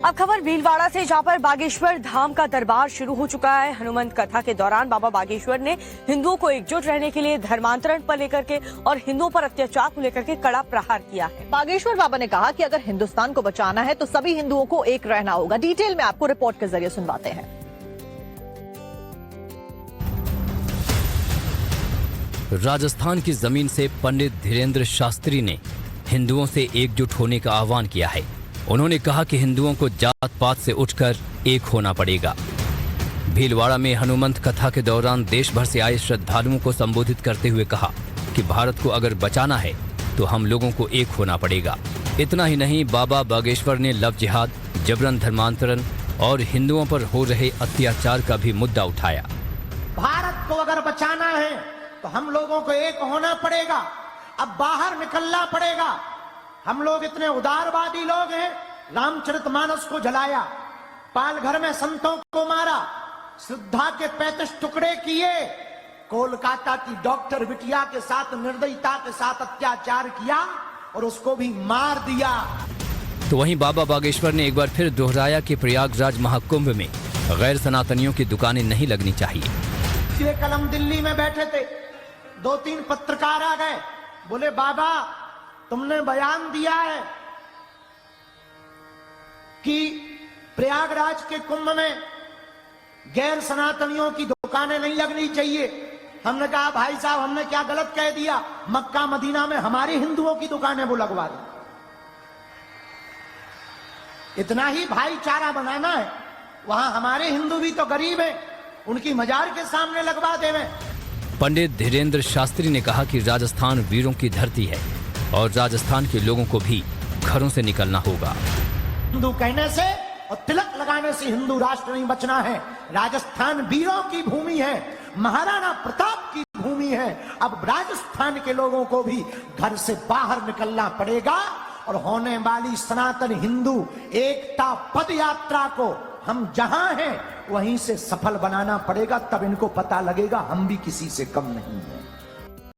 अब खबर भीलवाड़ा से, जहां पर बागेश्वर धाम का दरबार शुरू हो चुका है। हनुमंत कथा के दौरान बाबा बागेश्वर ने हिंदुओं को एकजुट रहने के लिए धर्मांतरण पर लेकर के और हिंदुओं पर अत्याचार को लेकर के कड़ा प्रहार किया है। बागेश्वर बाबा ने कहा कि अगर हिंदुस्तान को बचाना है तो सभी हिंदुओं को एक रहना होगा। डिटेल में आपको रिपोर्ट के जरिए सुनवाते हैं। राजस्थान की जमीन से पंडित धीरेन्द्र शास्त्री ने हिंदुओं से एकजुट होने का आह्वान किया है। उन्होंने कहा कि हिंदुओं को जात पात से उठकर एक होना पड़ेगा। भीलवाड़ा में हनुमंत कथा के दौरान देश भर से आए श्रद्धालुओं को संबोधित करते हुए कहा कि भारत को अगर बचाना है तो हम लोगों को एक होना पड़ेगा। इतना ही नहीं, बाबा बागेश्वर ने लव जिहाद, जबरन धर्मांतरण और हिंदुओं पर हो रहे अत्याचार का भी मुद्दा उठाया। भारत को अगर बचाना है तो हम लोगों को एक होना पड़ेगा। अब बाहर निकलना पड़ेगा। हम लोग इतने उदारवादी लोग हैं, रामचरितमानस को जलाया, पालघर में संतों को मारा, श्रद्धा के 35 टुकड़े किए, कोलकाता की डॉक्टर बिटिया के साथ निर्दयता के साथ अत्याचार किया और उसको भी मार दिया। तो वहीं बाबा बागेश्वर ने एक बार फिर दोहराया कि प्रयागराज महाकुंभ में गैर सनातनियों की दुकानें नहीं लगनी चाहिए। कल हम दिल्ली में बैठे थे, 2-3 पत्रकार आ गए, बोले बाबा तुमने बयान दिया है कि प्रयागराज के कुंभ में गैर सनातनियों की दुकानें नहीं लगनी चाहिए। हमने कहा भाई साहब हमने क्या गलत कह दिया? मक्का मदीना में हमारे हिंदुओं की दुकानें वो लगवा दी। इतना ही भाईचारा बनाना है, वहां हमारे हिंदू भी तो गरीब हैं, उनकी मजार के सामने लगवा देवे। पंडित धीरेन्द्र शास्त्री ने कहा कि राजस्थान वीरों की धरती है और राजस्थान के लोगों को भी घरों से निकलना होगा। हिंदू कहने से और तिलक लगाने से हिंदू राष्ट्र नहीं बचना है। राजस्थान वीरों की भूमि है, महाराणा प्रताप की भूमि है। अब राजस्थान के लोगों को भी घर से बाहर निकलना पड़ेगा और होने वाली सनातन हिंदू एकता पद यात्रा को हम जहां हैं वहीं से सफल बनाना पड़ेगा। तब इनको पता लगेगा हम भी किसी से कम नहीं हैं।